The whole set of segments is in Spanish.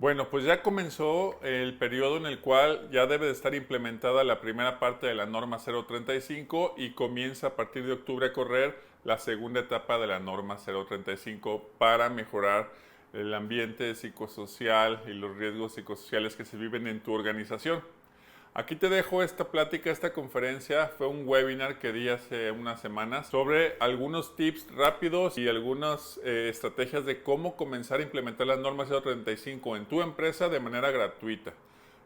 Bueno, pues ya comenzó el periodo en el cual ya debe de estar implementada la primera parte de la norma 035 y comienza a partir de octubre a correr la segunda etapa de la norma 035 para mejorar el ambiente psicosocial y los riesgos psicosociales que se viven en tu organización. Aquí te dejo esta plática, esta conferencia. Fue un webinar que di hace unas semanas sobre algunos tips rápidos y algunas estrategias de cómo comenzar a implementar las normas 035 en tu empresa de manera gratuita.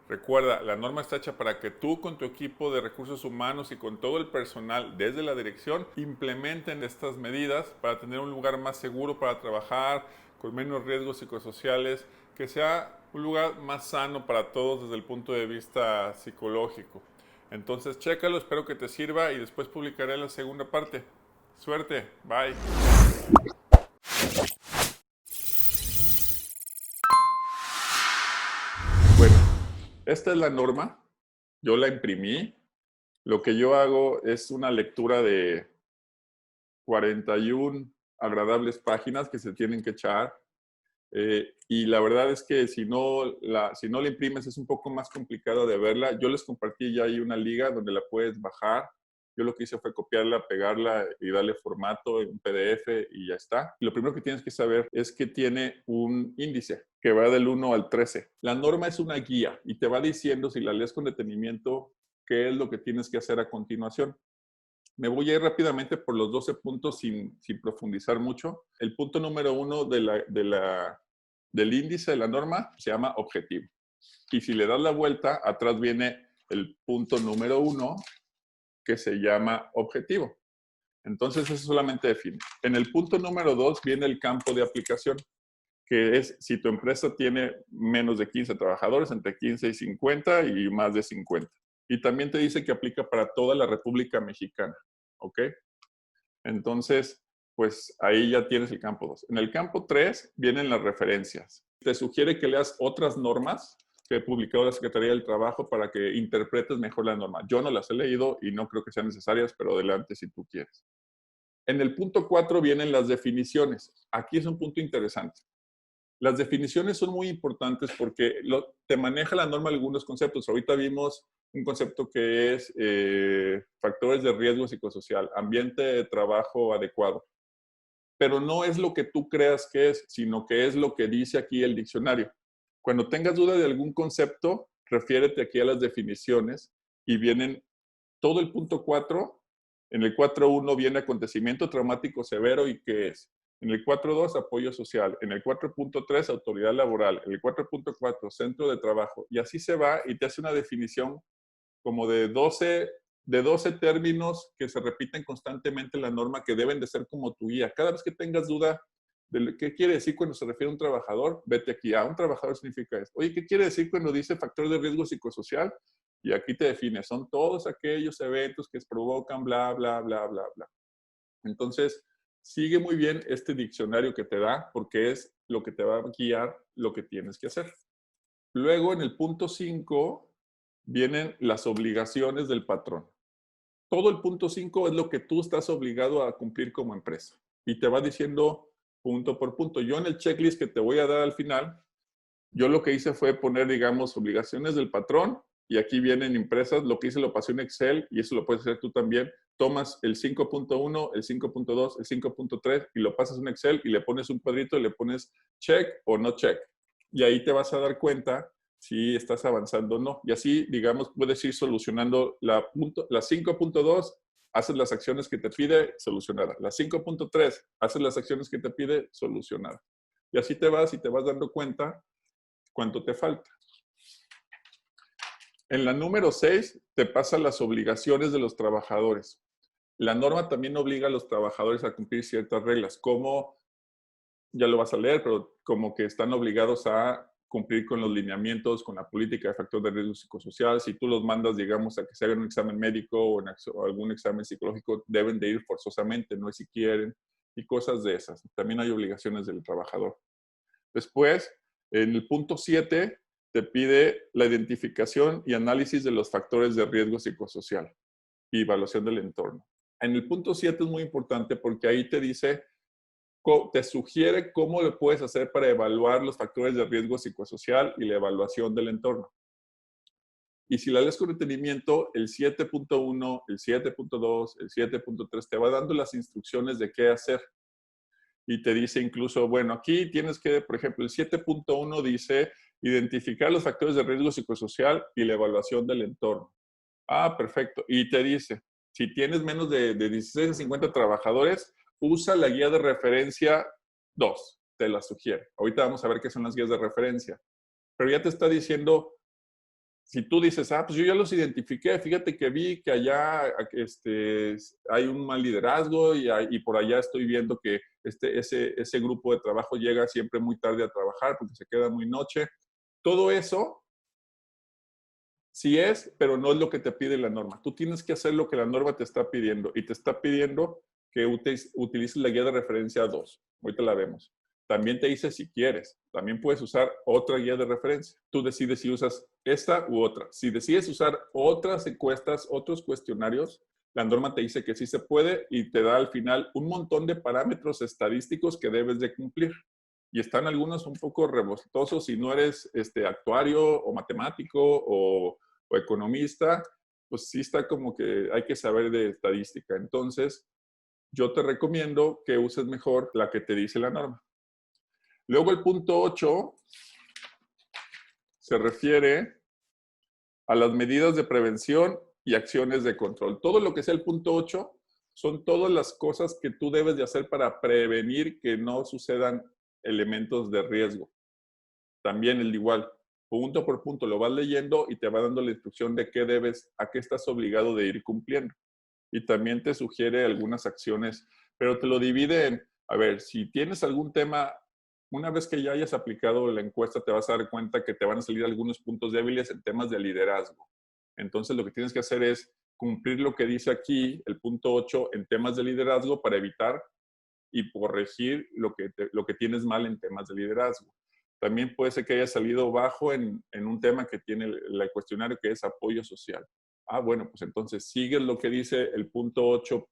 Recuerda, la norma está hecha para que tú con tu equipo de recursos humanos y con todo el personal desde la dirección implementen estas medidas para tener un lugar más seguro para trabajar, con menos riesgos psicosociales, que sea un lugar más sano para todos desde el punto de vista psicológico. Entonces, chécalo, espero que te sirva y después publicaré la segunda parte. Suerte, bye. Bueno, esta es la norma. Yo la imprimí. Lo que yo hago es una lectura de 41 agradables páginas que se tienen que echar. Y la verdad es que si no la imprimes es un poco más complicado de verla. Yo les compartí ya ahí una liga donde la puedes bajar. Yo lo que hice fue copiarla, pegarla y darle formato en un PDF y ya está. Y lo primero que tienes que saber es que tiene un índice que va del 1 al 13. La norma es una guía y te va diciendo, si la lees con detenimiento, qué es lo que tienes que hacer a continuación. Me voy a ir rápidamente por los 12 puntos sin profundizar mucho. El punto número 1 del índice de la norma se llama objetivo. Y si le das la vuelta, atrás viene el punto número 1 que se llama objetivo. Entonces, eso solamente define. En el punto número 2 viene el campo de aplicación, que es si tu empresa tiene menos de 15 trabajadores, entre 15 y 50 y más de 50. Y también te dice que aplica para toda la República Mexicana. ¿Ok? Entonces, pues ahí ya tienes el campo 2. En el campo 3 vienen las referencias. Te sugiere que leas otras normas que he publicado la Secretaría del Trabajo para que interpretes mejor la norma. Yo no las he leído y no creo que sean necesarias, pero adelante si tú quieres. En el punto 4 vienen las definiciones. Aquí es un punto interesante. Las definiciones son muy importantes porque te maneja la norma algunos conceptos. Ahorita vimos un concepto que es factores de riesgo psicosocial, ambiente de trabajo adecuado. Pero no es lo que tú creas que es, sino que es lo que dice aquí el diccionario. Cuando tengas duda de algún concepto, refiérete aquí a las definiciones y vienen todo el punto 4. En el 4.1 viene acontecimiento traumático severo y qué es. En el 4.2, apoyo social. En el 4.3, autoridad laboral. En el 4.4, centro de trabajo. Y así se va y te hace una definición como de 12 términos que se repiten constantemente en la norma que deben de ser como tu guía. Cada vez que tengas duda de qué quiere decir cuando se refiere a un trabajador, vete aquí. Un trabajador significa esto. Oye, ¿qué quiere decir cuando dice factor de riesgo psicosocial? Y aquí te define, son todos aquellos eventos que provocan bla, bla, bla, bla, bla. Entonces, sigue muy bien este diccionario que te da porque es lo que te va a guiar lo que tienes que hacer. Luego, en el punto 5, vienen las obligaciones del patrón. Todo el punto 5 es lo que tú estás obligado a cumplir como empresa. Y te va diciendo punto por punto. Yo en el checklist que te voy a dar al final, yo lo que hice fue poner, digamos, obligaciones del patrón y aquí vienen impresas. Lo que hice lo pasé en Excel y eso lo puedes hacer tú también. Tomas el 5.1, el 5.2, el 5.3 y lo pasas en Excel y le pones un cuadrito y le pones check o no check. Y ahí te vas a dar cuenta si estás avanzando o no. Y así, digamos, puedes ir solucionando la 5.2, haces las acciones que te pide, solucionada. La 5.3, haces las acciones que te pide, solucionada. Y así te vas y te vas dando cuenta cuánto te falta. En la número 6 te pasan las obligaciones de los trabajadores. La norma también obliga a los trabajadores a cumplir ciertas reglas, como, ya lo vas a leer, pero como que están obligados a cumplir con los lineamientos, con la política de factor de riesgo psicosocial. Si tú los mandas, digamos, a que se hagan un examen médico o algún examen psicológico, deben de ir forzosamente, no es si quieren, y cosas de esas. También hay obligaciones del trabajador. Después, en el punto 7, te pide la identificación y análisis de los factores de riesgo psicosocial y evaluación del entorno. En el punto 7 es muy importante porque ahí te dice te sugiere cómo lo puedes hacer para evaluar los factores de riesgo psicosocial y la evaluación del entorno. Y si la lees con detenimiento, el 7.1, el 7.2, el 7.3 te va dando las instrucciones de qué hacer. Y te dice incluso, bueno, aquí tienes que, por ejemplo, el 7.1 dice identificar los factores de riesgo psicosocial y la evaluación del entorno. Ah, perfecto. Y te dice, si tienes menos de 16 a 50 trabajadores, usa la guía de referencia 2, te la sugiere. Ahorita vamos a ver qué son las guías de referencia. Pero ya te está diciendo, si tú dices, pues yo ya los identifiqué, fíjate que vi que allá hay un mal liderazgo y por allá estoy viendo que ese grupo de trabajo llega siempre muy tarde a trabajar porque se queda muy noche. Todo eso sí es, pero no es lo que te pide la norma. Tú tienes que hacer lo que la norma te está pidiendo y te está pidiendo que utilices la guía de referencia 2. Ahorita la vemos. También te dice si quieres. También puedes usar otra guía de referencia. Tú decides si usas esta u otra. Si decides usar otras encuestas, otros cuestionarios, la norma te dice que sí se puede y te da al final un montón de parámetros estadísticos que debes de cumplir. Y están algunos un poco rebostosos si no eres actuario o matemático o economista, pues sí está como que hay que saber de estadística. Entonces, yo te recomiendo que uses mejor la que te dice la norma. Luego el punto 8 se refiere a las medidas de prevención y acciones de control. Todo lo que sea el punto 8 son todas las cosas que tú debes de hacer para prevenir que no sucedan elementos de riesgo. También el igual, punto por punto lo vas leyendo y te va dando la instrucción de qué debes, a qué estás obligado de ir cumpliendo. Y también te sugiere algunas acciones, pero te lo divide en, a ver, si tienes algún tema, una vez que ya hayas aplicado la encuesta, te vas a dar cuenta que te van a salir algunos puntos débiles en temas de liderazgo. Entonces, lo que tienes que hacer es cumplir lo que dice aquí, el punto 8, en temas de liderazgo para evitar y corregir lo que tienes mal en temas de liderazgo. También puede ser que haya salido bajo en un tema que tiene el cuestionario, que es apoyo social. Bueno, pues entonces sigues lo que dice el punto 8,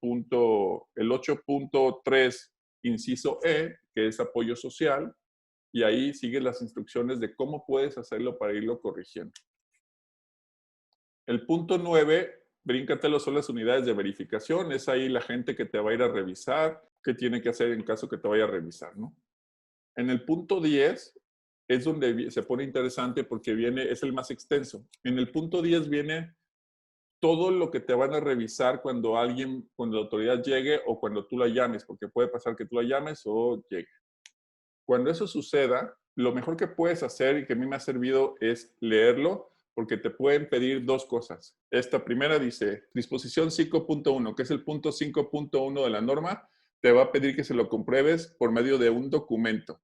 el 8.3, inciso E, que es apoyo social, y ahí sigues las instrucciones de cómo puedes hacerlo para irlo corrigiendo. El punto 9, bríncatelo, son las unidades de verificación. Es ahí la gente que te va a ir a revisar, qué tiene que hacer en caso que te vaya a revisar, ¿no? En el punto 10 es donde se pone interesante porque es el más extenso. En el punto 10 viene todo lo que te van a revisar cuando la autoridad llegue o cuando tú la llames, porque puede pasar que tú la llames o llegue. Cuando eso suceda, lo mejor que puedes hacer y que a mí me ha servido es leerlo, porque te pueden pedir dos cosas. Esta primera dice, disposición 5.1, que es el punto 5.1 de la norma, te va a pedir que se lo compruebes por medio de un documento.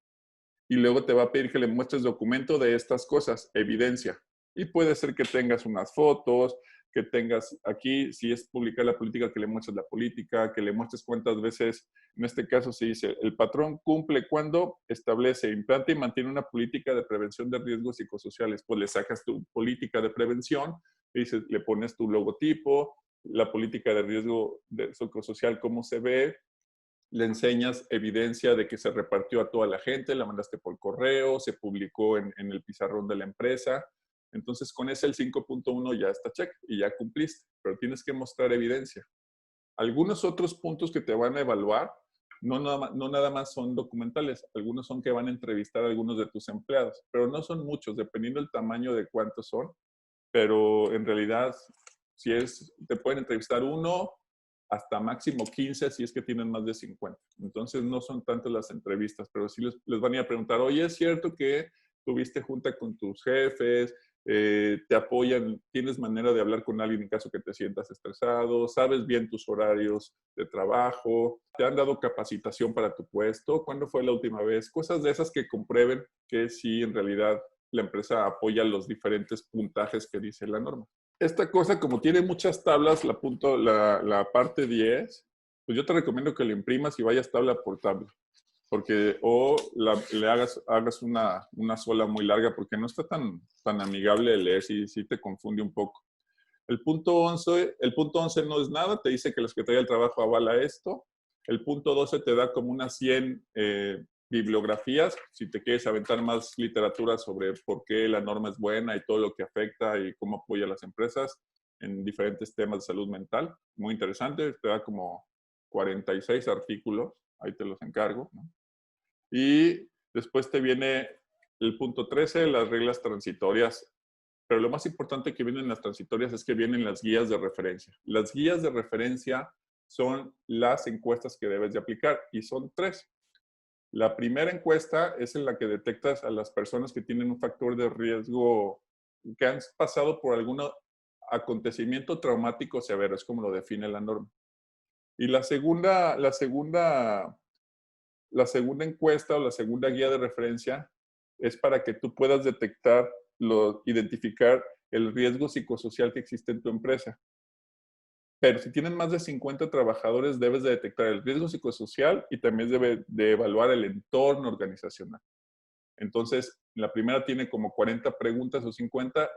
Y luego te va a pedir que le muestres documento de estas cosas, evidencia. Y puede ser que tengas unas fotos, que tengas aquí, si es publicar la política, que le muestres la política, que le muestres cuántas veces, en este caso se dice, el patrón cumple cuando establece, implanta y mantiene una política de prevención de riesgos psicosociales. Pues le sacas tu política de prevención, le pones tu logotipo, la política de riesgo psicosocial, cómo se ve, le enseñas evidencia de que se repartió a toda la gente, la mandaste por correo, se publicó en el pizarrón de la empresa. Entonces, con ese el 5.1 ya está check y ya cumpliste, pero tienes que mostrar evidencia. Algunos otros puntos que te van a evaluar no nada más son documentales, algunos son que van a entrevistar a algunos de tus empleados, pero no son muchos, dependiendo del tamaño de cuántos son, pero en realidad, te pueden entrevistar uno, hasta máximo 15 si es que tienen más de 50. Entonces no son tantas las entrevistas, pero sí les van a ir a preguntar, oye, ¿es cierto que tuviste junta con tus jefes? ¿Te apoyan? ¿Tienes manera de hablar con alguien en caso que te sientas estresado? ¿Sabes bien tus horarios de trabajo? ¿Te han dado capacitación para tu puesto? ¿Cuándo fue la última vez? Cosas de esas que comprueben que sí en realidad la empresa apoya los diferentes puntajes que dice la norma. Esta cosa, como tiene muchas tablas, la parte 10, pues yo te recomiendo que lo imprimas y vayas tabla por tabla. Porque le hagas una sola muy larga, porque no está tan amigable de leer, sí te confunde un poco. El punto 11 no es nada, te dice que la Secretaría del Trabajo avala esto. El punto 12 te da como unas 100 bibliografías, si te quieres aventar más literatura sobre por qué la norma es buena y todo lo que afecta y cómo apoya a las empresas en diferentes temas de salud mental. Muy interesante, te da como 46 artículos, ahí te los encargo, ¿no? Y después te viene el punto 13, las reglas transitorias. Pero lo más importante que vienen las transitorias es que vienen las guías de referencia. Las guías de referencia son las encuestas que debes de aplicar y son 3. La primera encuesta es en la que detectas a las personas que tienen un factor de riesgo, que han pasado por algún acontecimiento traumático severo, es como lo define la norma. Y la segunda encuesta o la segunda guía de referencia es para que tú puedas detectar, identificar el riesgo psicosocial que existe en tu empresa. Pero si tienen más de 50 trabajadores, debes de detectar el riesgo psicosocial y también debe de evaluar el entorno organizacional. Entonces, la primera tiene como 40 preguntas o 50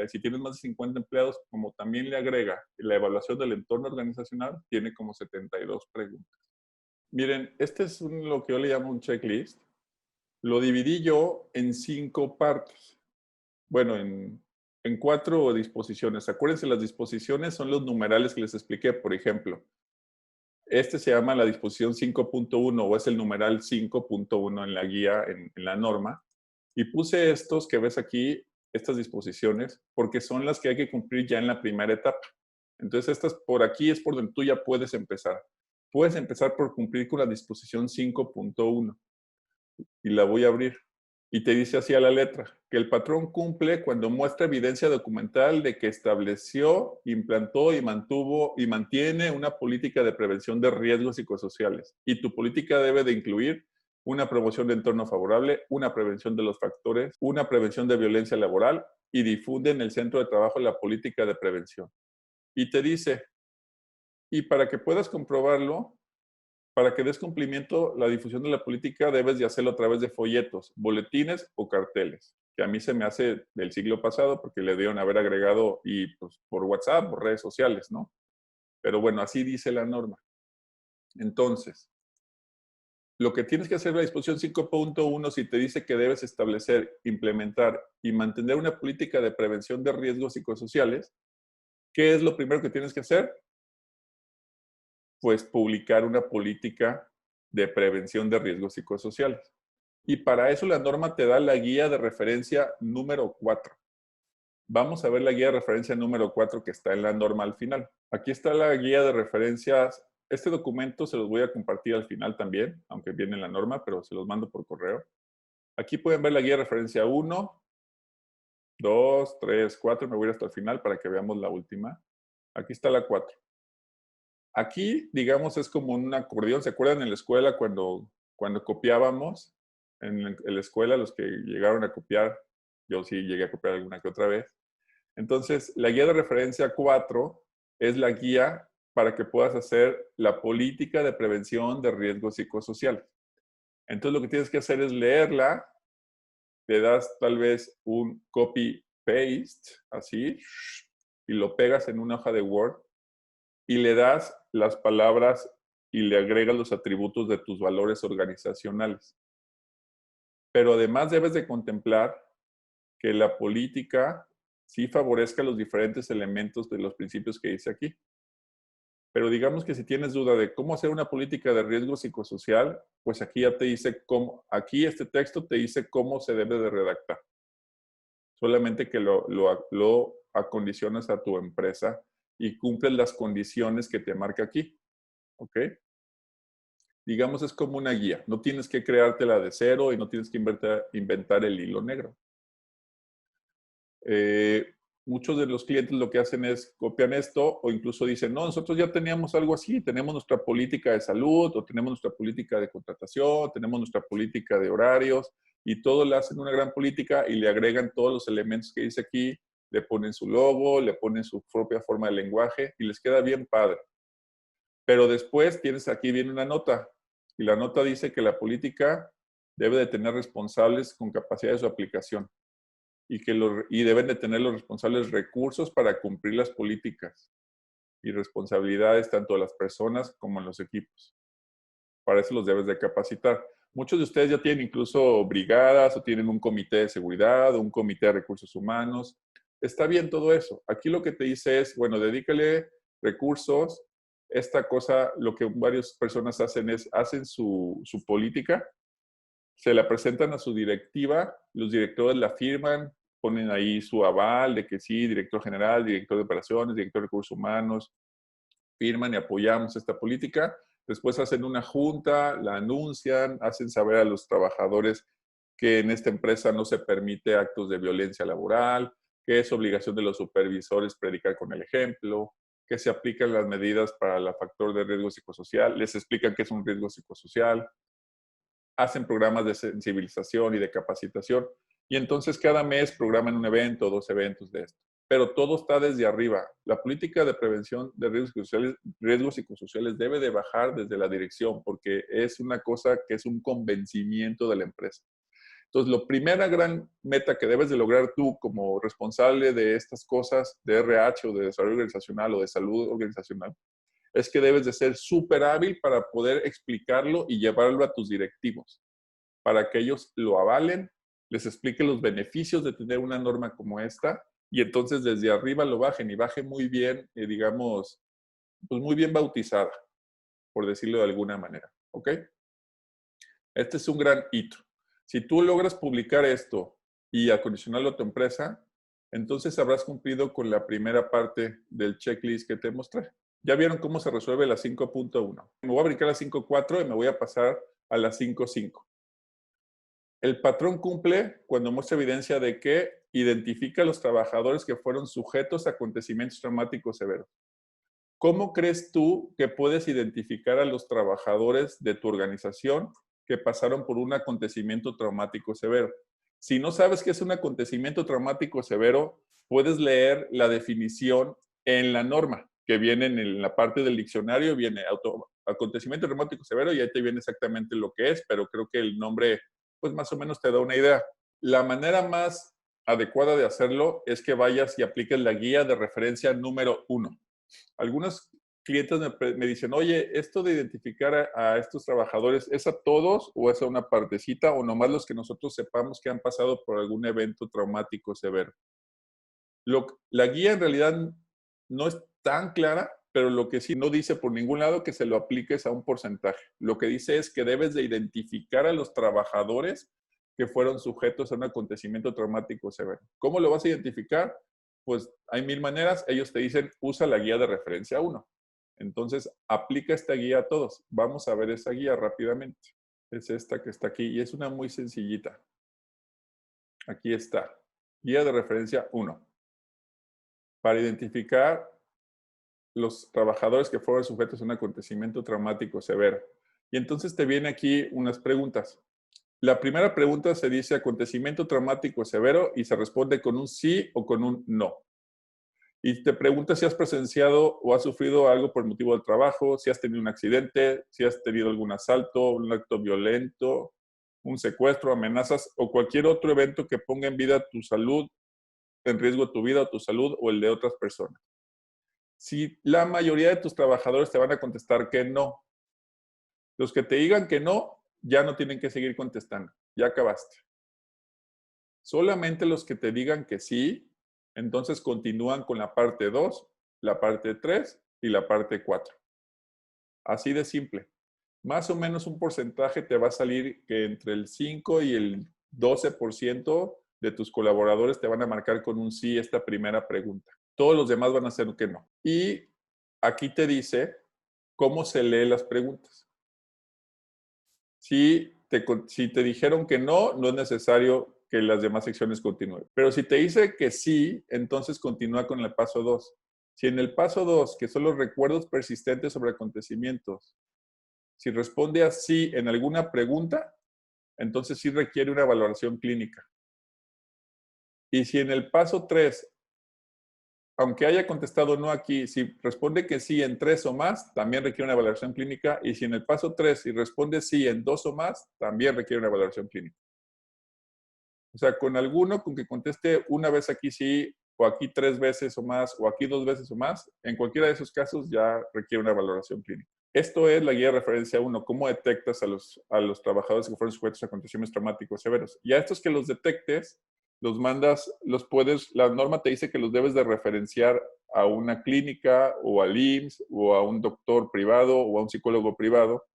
si tienes más de 50 empleados, como también le agrega la evaluación del entorno organizacional, tiene como 72 preguntas. Miren, este es lo que yo le llamo un checklist. Lo dividí yo en 5 partes. Bueno, en 4 disposiciones. Acuérdense, las disposiciones son los numerales que les expliqué. Por ejemplo, este se llama la disposición 5.1 o es el numeral 5.1 en la guía, en la norma. Y puse estos que ves aquí, estas disposiciones, porque son las que hay que cumplir ya en la primera etapa. Entonces, estas por aquí es por donde tú ya puedes empezar. Puedes empezar por cumplir con la disposición 5.1 y la voy a abrir. Y te dice así a la letra, que el patrón cumple cuando muestra evidencia documental de que estableció, implantó y mantuvo y mantiene una política de prevención de riesgos psicosociales. Y tu política debe de incluir una promoción de entorno favorable, una prevención de los factores, una prevención de violencia laboral y difunde en el centro de trabajo la política de prevención. Y te dice, y para que puedas comprobarlo, para que des cumplimiento, la difusión de la política debes de hacerlo a través de folletos, boletines o carteles, que a mí se me hace del siglo pasado porque le dieron haber agregado y pues, por WhatsApp, por redes sociales, ¿no? Pero bueno, así dice la norma. Entonces, lo que tienes que hacer en la disposición 5.1, si te dice que debes establecer, implementar y mantener una política de prevención de riesgos psicosociales, ¿qué es lo primero que tienes que hacer? Pues publicar una política de prevención de riesgos psicosociales. Y para eso la norma te da la guía de referencia número 4. Vamos a ver la guía de referencia número 4 que está en la norma al final. Aquí está la guía de referencias. Este documento se los voy a compartir al final también, aunque viene en la norma, pero se los mando por correo. Aquí pueden ver la guía de referencia 1, 2, 3, 4. Me voy a ir hasta el final para que veamos la última. Aquí está la 4. Aquí, digamos, es como un acordeón. ¿Se acuerdan en la escuela cuando copiábamos? En la escuela, los que llegaron a copiar, yo sí llegué a copiar alguna que otra vez. Entonces, la guía de referencia 4 es la guía para que puedas hacer la política de prevención de riesgos psicosociales. Entonces, lo que tienes que hacer es leerla, le das tal vez un copy-paste, así, y lo pegas en una hoja de Word y le das las palabras y le agregas los atributos de tus valores organizacionales. Pero además debes de contemplar que la política sí favorezca los diferentes elementos de los principios que dice aquí. Pero digamos que si tienes duda de cómo hacer una política de riesgo psicosocial, pues aquí ya te dice cómo, aquí este texto te dice cómo se debe de redactar. Solamente que lo acondicionas a tu empresa y cumples las condiciones que te marca aquí. ¿Ok? Digamos, es como una guía. No tienes que creártela de cero y no tienes que inventar el hilo negro. Muchos de los clientes lo que hacen es copian esto o incluso dicen, no, nosotros ya teníamos algo así, tenemos nuestra política de salud o tenemos nuestra política de contratación, tenemos nuestra política de horarios y todo le hacen una gran política y le agregan todos los elementos que dice aquí, le ponen su logo, le ponen su propia forma de lenguaje y les queda bien padre. Pero después tienes aquí viene una nota y la nota dice que la política debe de tener responsables con capacidad de su aplicación y deben de tener los responsables recursos para cumplir las políticas y responsabilidades tanto de las personas como en los equipos. Para eso los debes de capacitar. Muchos de ustedes ya tienen incluso brigadas o tienen un comité de seguridad o un comité de recursos humanos. Está bien todo eso. Aquí lo que te dice es, bueno, dedícale recursos. Esta cosa, lo que varias personas hacen es, hacen su política, se la presentan a su directiva, los directores la firman, ponen ahí su aval de que sí, director general, director de operaciones, director de recursos humanos, firman y apoyamos esta política. Después hacen una junta, la anuncian, hacen saber a los trabajadores que en esta empresa no se permite actos de violencia laboral, que es obligación de los supervisores predicar con el ejemplo, que se aplican las medidas para el factor de riesgo psicosocial, les explican qué es un riesgo psicosocial, hacen programas de sensibilización y de capacitación, y entonces cada mes programan un evento o 2 eventos de esto. Pero todo está desde arriba. La política de prevención de riesgos psicosociales debe de bajar desde la dirección, porque es una cosa que es un convencimiento de la empresa. Entonces, la primera gran meta que debes de lograr tú como responsable de estas cosas de RH o de desarrollo organizacional o de salud organizacional es que debes de ser súper hábil para poder explicarlo y llevarlo a tus directivos, para que ellos lo avalen, les explique los beneficios de tener una norma como esta, y entonces desde arriba lo bajen, y bajen muy bien, digamos, pues muy bien bautizada, por decirlo de alguna manera, ¿ok? Este es un gran hito. Si tú logras publicar esto y acondicionarlo a tu empresa, entonces habrás cumplido con la primera parte del checklist que te mostré. Ya vieron cómo se resuelve la 5.1. Me voy a brincar a la 5.4 y me voy a pasar a la 5.5. El patrón cumple cuando muestra evidencia de que identifica a los trabajadores que fueron sujetos a acontecimientos traumáticos severos. ¿Cómo crees tú que puedes identificar a los trabajadores de tu organización que pasaron por un acontecimiento traumático severo? Si no sabes qué es un acontecimiento traumático severo, puedes leer la definición en la norma, que viene en la parte del diccionario, viene acontecimiento traumático severo y ahí te viene exactamente lo que es, pero creo que el nombre, pues más o menos te da una idea. La manera más adecuada de hacerlo es que vayas y apliques la guía de referencia número 1. Algunos clientes me dicen, oye, esto de identificar a estos trabajadores, ¿es a todos o es a una partecita o nomás los que nosotros sepamos que han pasado por algún evento traumático severo? La guía en realidad no es tan clara, pero lo que sí no dice por ningún lado que se lo apliques a un porcentaje. Lo que dice es que debes de identificar a los trabajadores que fueron sujetos a un acontecimiento traumático severo. ¿Cómo lo vas a identificar? Pues hay 1000 maneras. Ellos te dicen, usa la guía de referencia 1. Entonces, aplica esta guía a todos. Vamos a ver esa guía rápidamente. Es esta que está aquí y es una muy sencillita. Aquí está. Guía de referencia 1. Para identificar los trabajadores que fueron sujetos a un acontecimiento traumático severo. Y entonces te viene aquí unas preguntas. La primera pregunta se dice acontecimiento traumático severo y se responde con un sí o con un no. Y te pregunta si has presenciado o has sufrido algo por motivo del trabajo, si has tenido un accidente, si has tenido algún asalto, un acto violento, un secuestro, amenazas o cualquier otro evento que ponga en vida tu salud, en riesgo tu vida o tu salud o el de otras personas. Si la mayoría de tus trabajadores te van a contestar que no, los que te digan que no, ya no tienen que seguir contestando, ya acabaste. Solamente los que te digan que sí, entonces continúan con la parte 2, la parte 3 y la parte 4. Así de simple. Más o menos un porcentaje te va a salir que entre el 5 y el 12% de tus colaboradores te van a marcar con un sí esta primera pregunta. Todos los demás van a hacer que no. Y aquí te dice cómo se lee las preguntas. Si te dijeron que no, no es necesario que las demás secciones continúen. Pero si te dice que sí, entonces continúa con el paso 2. Si en el paso 2, que son los recuerdos persistentes sobre acontecimientos, si responde así en alguna pregunta, entonces sí requiere una valoración clínica. Y si en el paso 3, aunque haya contestado no aquí, si responde que sí en 3 o más, también requiere una valoración clínica. Y si en el paso 3, si responde sí en 2 o más, también requiere una valoración clínica. O sea, con alguno, con que conteste una vez aquí sí, o aquí 3 veces o más, o aquí 2 veces o más, en cualquiera de esos casos ya requiere una valoración clínica. Esto es la guía de referencia 1, cómo detectas a los trabajadores que fueron sujetos a acontecimientos traumáticos severos. Y a estos que los detectes, los mandas, la norma te dice que los debes de referenciar a una clínica o al IMSS o a un doctor privado o a un psicólogo privado.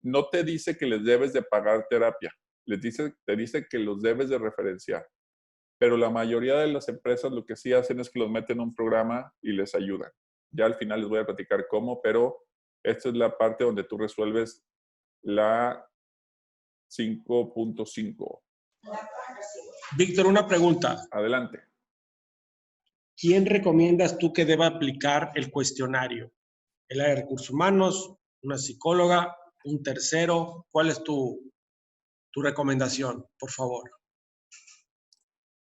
No te dice que les debes de pagar terapia, te dice que los debes de referenciar. Pero la mayoría de las empresas lo que sí hacen es que los meten en un programa y les ayudan. Ya al final les voy a platicar cómo, pero esta es la parte donde tú resuelves la 5.5. Víctor, una pregunta. Adelante. ¿Quién recomiendas tú que deba aplicar el cuestionario? ¿El área de recursos humanos? ¿Una psicóloga? ¿Un tercero? ¿Cuál es tu recomendación, por favor?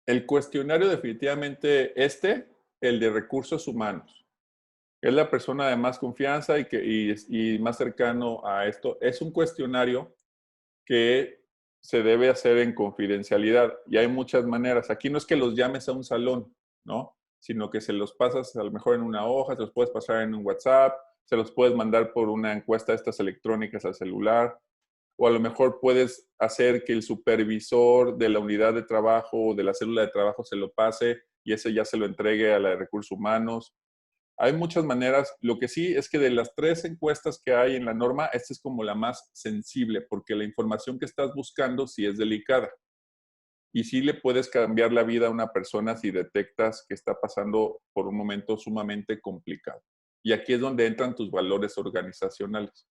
El cuestionario definitivamente el de recursos humanos. Es la persona de más confianza y más cercano a esto. Es un cuestionario que se debe hacer en confidencialidad y hay muchas maneras. Aquí no es que los llames a un salón, ¿no? Sino que se los pasas a lo mejor en una hoja, se los puedes pasar en un WhatsApp, se los puedes mandar por una encuesta de estas electrónicas al celular, o a lo mejor puedes hacer que el supervisor de la unidad de trabajo o de la célula de trabajo se lo pase y ese ya se lo entregue a la de recursos humanos. Hay muchas maneras. Lo que sí es que de las 3 encuestas que hay en la norma, esta es como la más sensible, porque la información que estás buscando sí es delicada. Y sí le puedes cambiar la vida a una persona si detectas que está pasando por un momento sumamente complicado. Y aquí es donde entran tus valores organizacionales.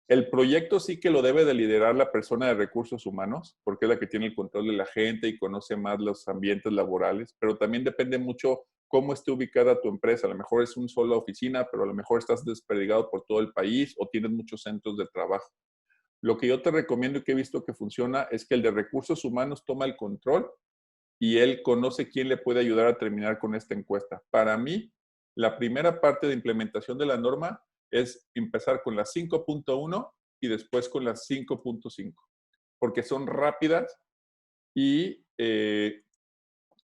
El proyecto sí que lo debe de liderar la persona de recursos humanos, porque es la que tiene el control de la gente y conoce más los ambientes laborales, pero también depende mucho cómo esté ubicada tu empresa. A lo mejor es una sola oficina, pero a lo mejor estás desperdigado por todo el país o tienes muchos centros de trabajo. Lo que yo te recomiendo y que he visto que funciona es que el de recursos humanos toma el control y él conoce quién le puede ayudar a terminar con esta encuesta. Para mí, la primera parte de implementación de la norma es empezar con la 5.1 y después con la 5.5, porque son rápidas y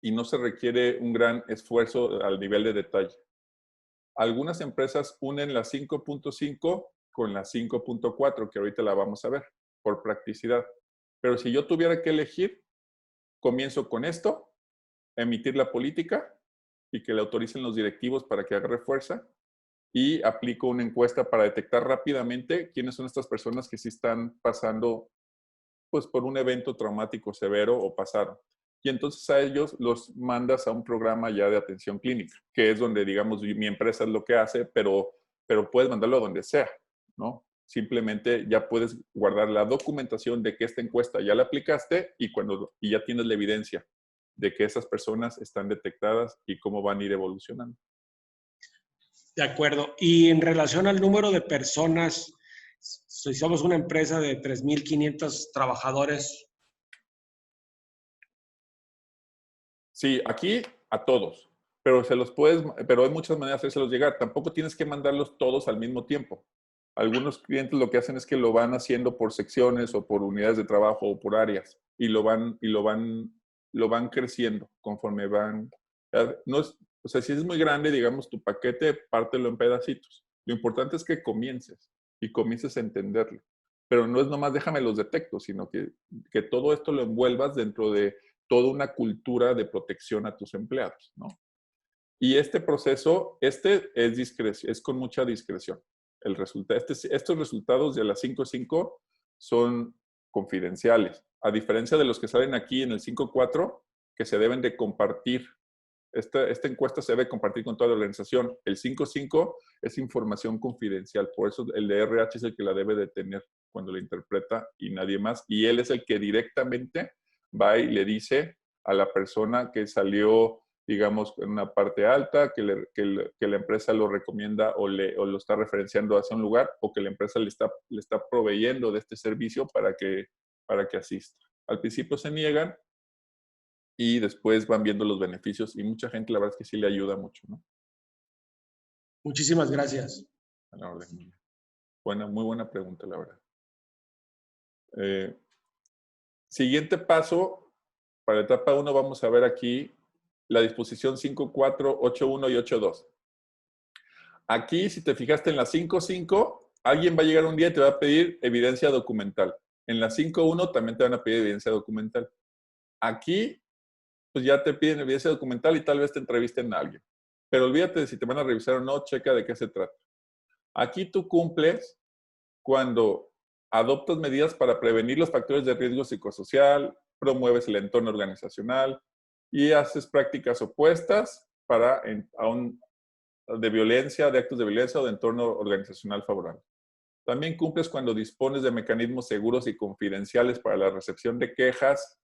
no se requiere un gran esfuerzo al nivel de detalle. Algunas empresas unen la 5.5 con la 5.4, que ahorita la vamos a ver, por practicidad. Pero si yo tuviera que elegir, comienzo con esto, emitir la política y que le autoricen los directivos para que agarre fuerza y aplico una encuesta para detectar rápidamente quiénes son estas personas que sí están pasando pues, por un evento traumático severo o pasaron. Y entonces a ellos los mandas a un programa ya de atención clínica, que es donde, digamos, mi empresa es lo que hace, pero puedes mandarlo a donde sea, ¿no? Simplemente ya puedes guardar la documentación de que esta encuesta ya la aplicaste y ya tienes la evidencia de que esas personas están detectadas y cómo van a ir evolucionando. De acuerdo. Y en relación al número de personas, si somos una empresa de 3,500 trabajadores. Sí, aquí a todos, pero hay muchas maneras de hacérselos llegar. Tampoco tienes que mandarlos todos al mismo tiempo. Algunos clientes lo que hacen es que lo van haciendo por secciones o por unidades de trabajo o por áreas y lo van creciendo conforme van. No es, o sea, si es muy grande, digamos, tu paquete, pártelo en pedacitos. Lo importante es que comiences y comiences a entenderlo. Pero no es nomás déjame los detecto, sino que todo esto lo envuelvas dentro de toda una cultura de protección a tus empleados, ¿no? Y este proceso, es con mucha discreción. Estos resultados de las 5.5 son confidenciales, a diferencia de los que salen aquí en el 5.4, que se deben de compartir. Esta encuesta se debe compartir con toda la organización. El 5.5 es información confidencial, por eso el de RH es el que la debe de tener cuando la interpreta y nadie más. Y él es el que directamente va y le dice a la persona que salió, digamos, en una parte alta, que la empresa lo recomienda o lo está referenciando hacia un lugar, o que la empresa le está proveyendo de este servicio para que asista. Al principio se niegan y después van viendo los beneficios y mucha gente la verdad es que sí le ayuda mucho, ¿no? Muchísimas gracias. A la orden. Muy buena pregunta, la verdad. Siguiente paso, para etapa 1 vamos a ver aquí la disposición 5.4, 8.1 y 8.2. Aquí, si te fijaste en la 5.5, alguien va a llegar un día y te va a pedir evidencia documental. En la 5.1 también te van a pedir evidencia documental. Aquí, pues ya te piden evidencia documental y tal vez te entrevisten a alguien. Pero olvídate de si te van a revisar o no, checa de qué se trata. Aquí tú cumples cuando adoptas medidas para prevenir los factores de riesgo psicosocial, promueves el entorno organizacional y haces prácticas opuestas de violencia, de actos de violencia o de entorno organizacional favorable. También cumples cuando dispones de mecanismos seguros y confidenciales para la recepción de quejas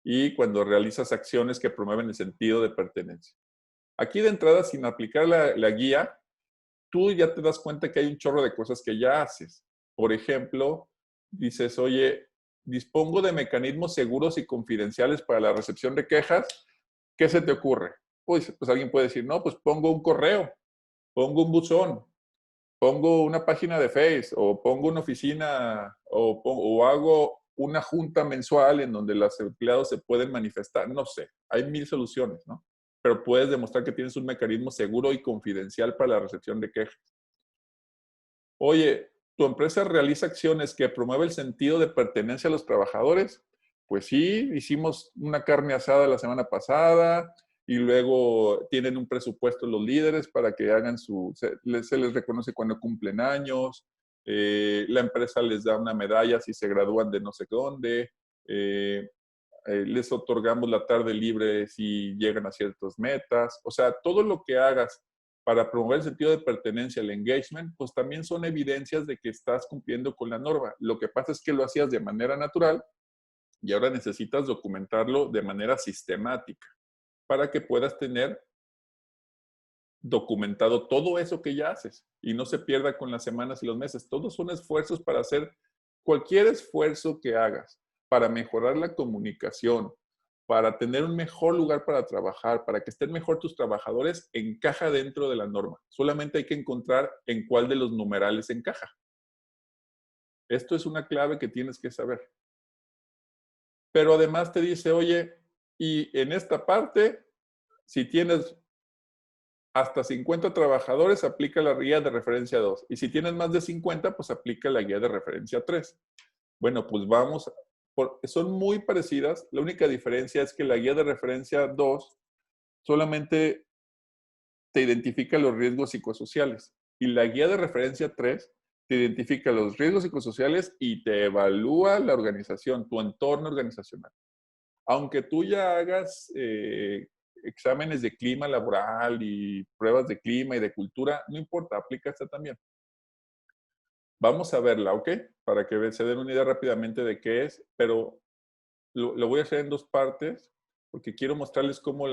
y cuando realizas acciones que promueven el sentido de pertenencia. Aquí de entrada, sin aplicar la guía, tú ya te das cuenta que hay un chorro de cosas que ya haces. Por ejemplo, dices, oye, dispongo de mecanismos seguros y confidenciales para la recepción de quejas. ¿Qué se te ocurre? Pues alguien puede decir, no, pues pongo un correo, pongo un buzón, pongo una página de Face, o pongo una oficina, o hago una junta mensual en donde los empleados se pueden manifestar. No sé, hay 1000 soluciones, ¿no? Pero puedes demostrar que tienes un mecanismo seguro y confidencial para la recepción de quejas. Oye, ¿tu empresa realiza acciones que promueven el sentido de pertenencia a los trabajadores? Pues sí, hicimos una carne asada la semana pasada y luego tienen un presupuesto los líderes para que hagan se les reconoce cuando cumplen años, la empresa les da una medalla si se gradúan de no sé dónde, les otorgamos la tarde libre si llegan a ciertas metas. O sea, todo lo que hagas para promover el sentido de pertenencia, el engagement, pues también son evidencias de que estás cumpliendo con la norma. Lo que pasa es que lo hacías de manera natural y ahora necesitas documentarlo de manera sistemática para que puedas tener documentado todo eso que ya haces y no se pierda con las semanas y los meses. Todos son esfuerzos para hacer cualquier esfuerzo que hagas, para mejorar la comunicación, para tener un mejor lugar para trabajar, para que estén mejor tus trabajadores, encaja dentro de la norma. Solamente hay que encontrar en cuál de los numerales encaja. Esto es una clave que tienes que saber. Pero además te dice, oye, y en esta parte, si tienes hasta 50 trabajadores, aplica la guía de referencia 2. Y si tienes más de 50, pues aplica la guía de referencia 3. Bueno, pues vamos, son muy parecidas. La única diferencia es que la guía de referencia 2 solamente te identifica los riesgos psicosociales. Y la guía de referencia 3 te identifica los riesgos psicosociales y te evalúa la organización, tu entorno organizacional. Aunque tú ya hagas exámenes de clima laboral y pruebas de clima y de cultura, no importa, aplica esta también. Vamos a verla, ¿ok? Para que se den una idea rápidamente de qué es, pero lo voy a hacer en dos partes porque quiero mostrarles cómo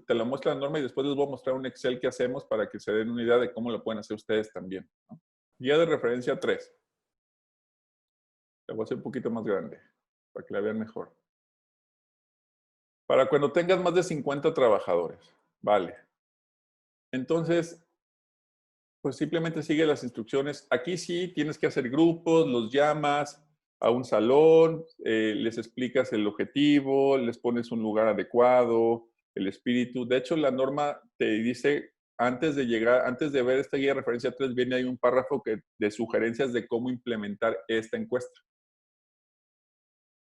te la muestra la norma y después les voy a mostrar un Excel que hacemos para que se den una idea de cómo lo pueden hacer ustedes también, ¿no? Guía de referencia 3. La voy a hacer un poquito más grande para que la vean mejor. Para cuando tengas más de 50 trabajadores. Vale. Entonces, pues simplemente sigue las instrucciones. Aquí sí tienes que hacer grupos, los llamas a un salón, les explicas el objetivo, les pones un lugar adecuado, el espíritu. De hecho, la norma te dice, antes de ver esta guía de referencia 3, viene ahí un párrafo de sugerencias de cómo implementar esta encuesta.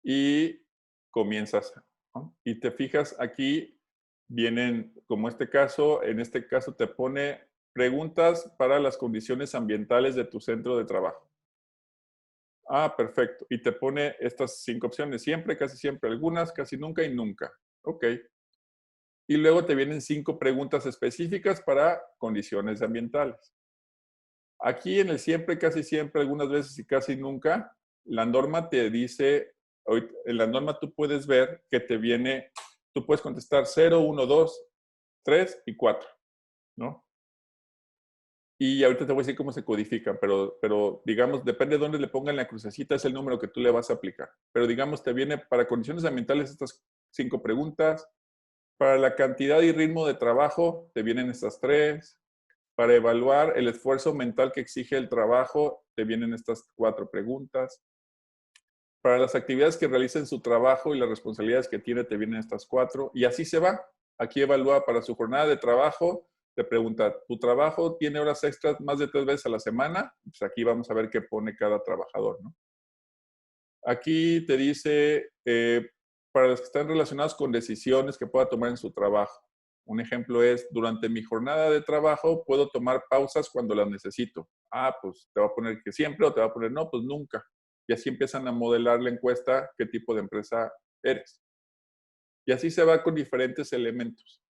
Y comienzas, ¿no? Y te fijas aquí, vienen, como en este caso te pone preguntas para las condiciones ambientales de tu centro de trabajo. Ah, perfecto. Y te pone estas 5 opciones, siempre, casi siempre, algunas, casi nunca y nunca. Ok. Y luego te vienen 5 preguntas específicas para condiciones ambientales. Aquí en el siempre, casi siempre, algunas veces y casi nunca, la norma te dice, en la norma tú puedes ver que te viene, tú puedes contestar 0, 1, 2, 3 y 4, ¿no? Y ahorita te voy a decir cómo se codifican, pero digamos, depende de dónde le pongan la crucecita, es el número que tú le vas a aplicar. Pero digamos, te viene para condiciones ambientales estas 5 preguntas, para la cantidad y ritmo de trabajo te vienen estas 3, para evaluar el esfuerzo mental que exige el trabajo, te vienen estas 4 preguntas. Para las actividades que realiza en su trabajo y las responsabilidades que tiene, te vienen estas 4. Y así se va. Aquí evalúa para su jornada de trabajo, te pregunta, ¿tu trabajo tiene horas extras más de 3 veces a la semana? Pues aquí vamos a ver qué pone cada trabajador, ¿no? Aquí te dice, para los que están relacionados con decisiones que pueda tomar en su trabajo. Un ejemplo es, durante mi jornada de trabajo puedo tomar pausas cuando las necesito. Ah, pues te va a poner que siempre o te va a poner no, pues nunca. Y así empiezan a modelar la encuesta qué tipo de empresa eres. Y así se va con diferentes elementos.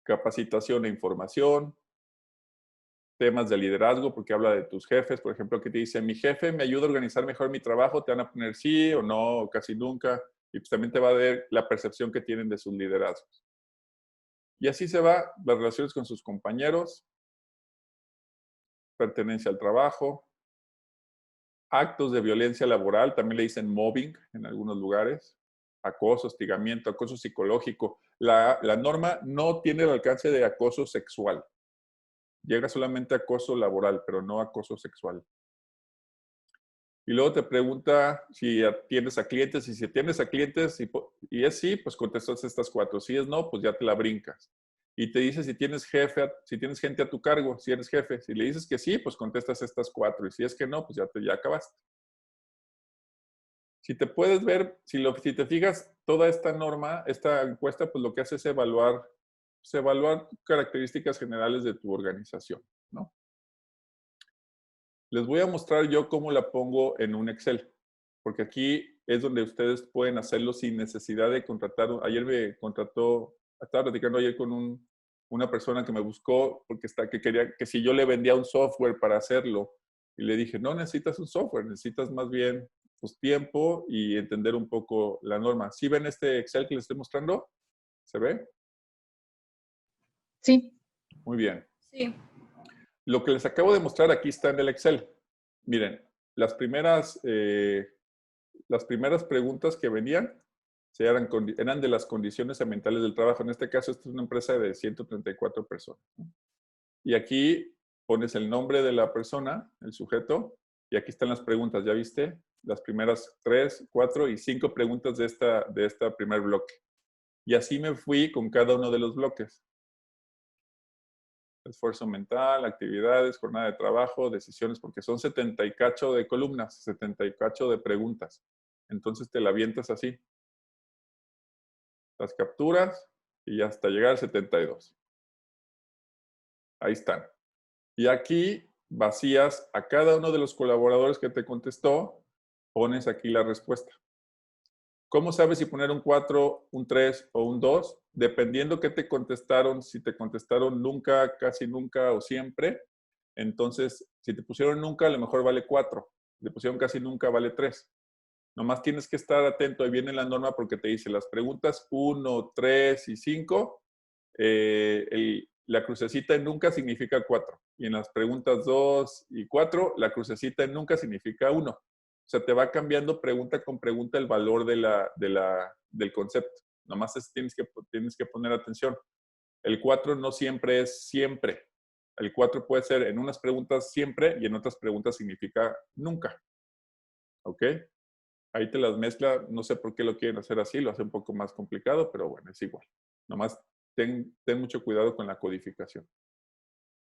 Capacitación e información, temas de liderazgo, porque habla de tus jefes, por ejemplo, que te dice, mi jefe me ayuda a organizar mejor mi trabajo, te van a poner sí o no, o casi nunca, y pues también te va a dar la percepción que tienen de sus liderazgos. Y así se va las relaciones con sus compañeros, pertenencia al trabajo, actos de violencia laboral, también le dicen mobbing en algunos lugares, acoso, hostigamiento, acoso psicológico. La norma no tiene el alcance de acoso sexual. Llega solamente a acoso laboral, pero no acoso sexual. Y luego te pregunta si atiendes a clientes, y si atiendes a clientes y es sí, pues contestas estas 4. Si es no, pues ya te la brincas. Y te dice si tienes jefe, si tienes gente a tu cargo, si eres jefe. Si le dices que sí, pues contestas estas 4. Y si es que no, pues ya acabaste. Si te puedes ver, si te fijas, toda esta norma, esta encuesta, pues lo que hace es evaluar características generales de tu organización, ¿no? Les voy a mostrar yo cómo la pongo en un Excel, porque aquí es donde ustedes pueden hacerlo sin necesidad de contratar. Ayer me contrató, estaba platicando ayer con una persona que me buscó porque que quería que si yo le vendía un software para hacerlo. Y le dije, no necesitas un software, necesitas más bien pues, tiempo y entender un poco la norma. ¿Sí ven este Excel que les estoy mostrando? ¿Se ve? Sí. Muy bien. Sí. Lo que les acabo de mostrar aquí está en el Excel. Miren, las primeras preguntas que venían eran de las condiciones ambientales del trabajo. En este caso, esta es una empresa de 134 personas. Y aquí pones el nombre de la persona, el sujeto, y aquí están las preguntas. ¿Ya viste? Las primeras 3, 4 y 5 preguntas de esta primer bloque. Y así me fui con cada uno de los bloques. Esfuerzo mental, actividades, jornada de trabajo, decisiones, porque son 70 y cacho de columnas, 70 y cacho de preguntas. Entonces te la avientas así. Las capturas y hasta llegar al 72. Ahí están. Y aquí vacías a cada uno de los colaboradores que te contestó, pones aquí la respuesta. ¿Cómo sabes si poner un 4, un 3 o un 2? Dependiendo qué te contestaron, si te contestaron nunca, casi nunca o siempre, entonces si te pusieron nunca, a lo mejor vale 4. Si te pusieron casi nunca, vale 3. Nomás tienes que estar atento, ahí viene la norma porque te dice las preguntas 1, 3 y 5, la crucecita en nunca significa 4. Y en las preguntas 2 y 4, la crucecita en nunca significa 1. O sea, te va cambiando pregunta con pregunta el valor del concepto. Nomás tienes que poner atención. El 4 no siempre es siempre. El 4 puede ser en unas preguntas siempre y en otras preguntas significa nunca. ¿Ok? Ahí te las mezcla, no sé por qué lo quieren hacer así, lo hace un poco más complicado, pero bueno, es igual. Nomás ten mucho cuidado con la codificación.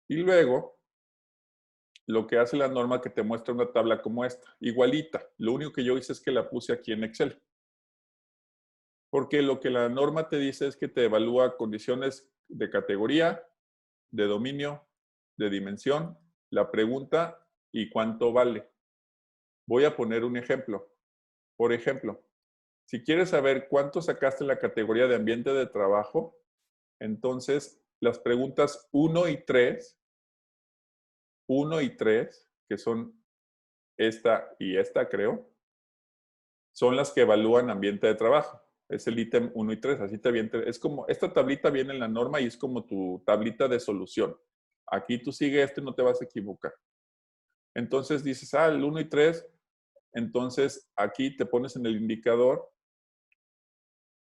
Y luego, lo que hace la norma que te muestra una tabla como esta, igualita. Lo único que yo hice es que la puse aquí en Excel. Porque lo que la norma te dice es que te evalúa condiciones de categoría, de dominio, de dimensión, la pregunta y cuánto vale. Voy a poner un ejemplo. Por ejemplo, si quieres saber cuánto sacaste en la categoría de ambiente de trabajo, entonces las preguntas 1 y 3, que son esta y esta, creo, son las que evalúan ambiente de trabajo. Es el ítem 1 y 3. Así te viene. Es como, esta tablita viene en la norma y es como tu tablita de solución. Aquí tú sigue esto y no te vas a equivocar. Entonces dices, el 1 y 3, entonces aquí te pones en el indicador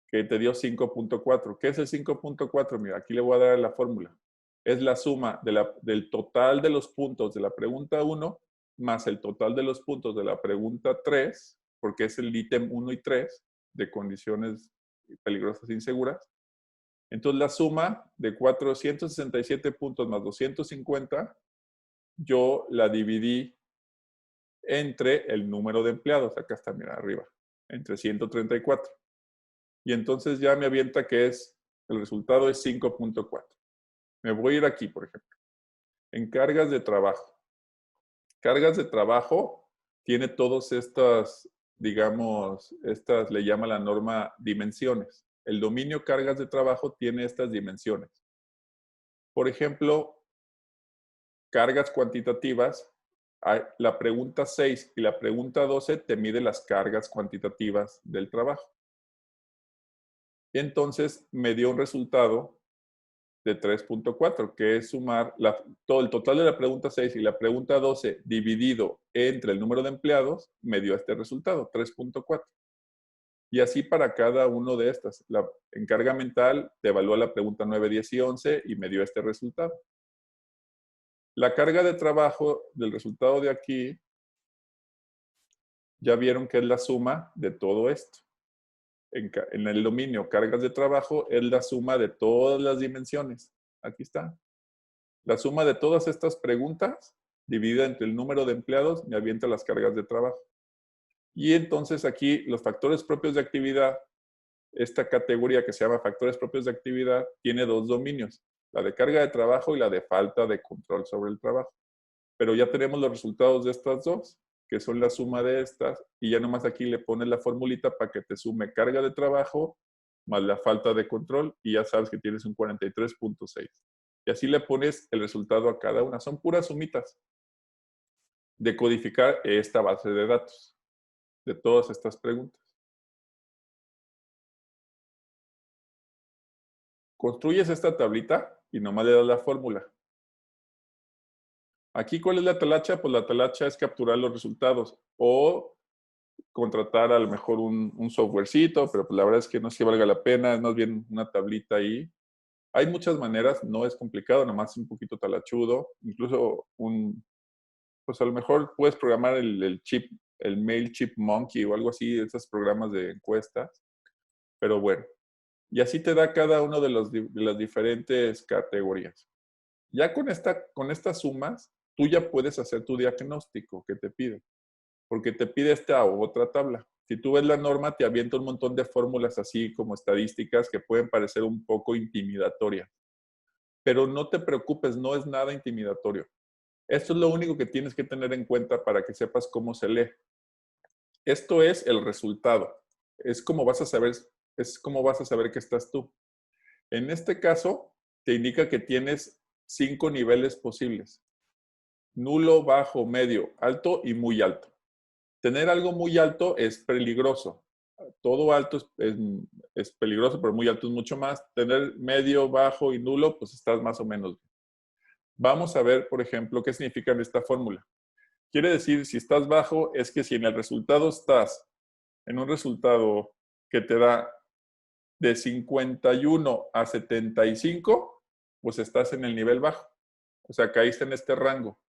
que te dio 5.4. ¿Qué es el 5.4? Mira, aquí le voy a dar la fórmula. Es la suma del total de los puntos de la pregunta 1 más el total de los puntos de la pregunta 3, porque es el ítem 1 y 3 de condiciones peligrosas e inseguras, Entonces, la suma de 467 puntos más 250, yo la dividí entre el número de empleados. Acá está, mira, arriba, entre 134. Y entonces ya me avienta que el resultado es 5.4. Me voy a ir aquí, por ejemplo, en cargas de trabajo. Cargas de trabajo tiene todas estas, digamos, estas le llama la norma dimensiones. El dominio cargas de trabajo tiene estas dimensiones. Por ejemplo, cargas cuantitativas, la pregunta 6 y la pregunta 12 te mide las cargas cuantitativas del trabajo. Entonces me dio un resultado de 3.4, que es sumar todo el total de la pregunta 6 y la pregunta 12 dividido entre el número de empleados, me dio este resultado, 3.4. Y así para cada uno de estas. En carga mental te evalúa la pregunta 9, 10 y 11 y me dio este resultado. La carga de trabajo del resultado de aquí, ya vieron que es la suma de todo esto. En el dominio cargas de trabajo es la suma de todas las dimensiones. Aquí está. La suma de todas estas preguntas dividida entre el número de empleados me avienta las cargas de trabajo. Y entonces aquí los factores propios de actividad, esta categoría que se llama factores propios de actividad, tiene dos dominios, la de carga de trabajo y la de falta de control sobre el trabajo. Pero ya tenemos los resultados de estas dos, que son la suma de estas, y ya nomás aquí le pones la formulita para que te sume carga de trabajo más la falta de control, y ya sabes que tienes un 43.6. Y así le pones el resultado a cada una. Son puras sumitas de codificar esta base de datos, de todas estas preguntas. Construyes esta tablita y nomás le das la fórmula. Aquí, ¿cuál es la talacha? Pues la talacha es capturar los resultados o contratar a lo mejor un softwarecito, pero pues la verdad es que no es que valga la pena, es más bien una tablita ahí. Hay muchas maneras, no es complicado, nomás un poquito talachudo. Incluso pues a lo mejor puedes programar el Mail Chipmonkey o algo así, esos programas de encuestas. Pero bueno, y así te da cada uno de las diferentes categorías. Ya con estas sumas, tú ya puedes hacer tu diagnóstico que te pide, porque te pide esta u otra tabla. Si tú ves la norma, te avienta un montón de fórmulas así como estadísticas que pueden parecer un poco intimidatorias. Pero no te preocupes, no es nada intimidatorio. Esto es lo único que tienes que tener en cuenta para que sepas cómo se lee. Esto es el resultado. Es como vas a saber que estás tú. En este caso, te indica que tienes 5 niveles posibles. Nulo, bajo, medio, alto y muy alto. Tener algo muy alto es peligroso. Todo alto es peligroso, pero muy alto es mucho más. Tener medio, bajo y nulo, pues estás más o menos bien. Vamos a ver, por ejemplo, qué significa esta fórmula. Quiere decir, si estás bajo, es que si en el resultado estás en un resultado que te da de 51 a 75, pues estás en el nivel bajo. O sea, caíste en este rango.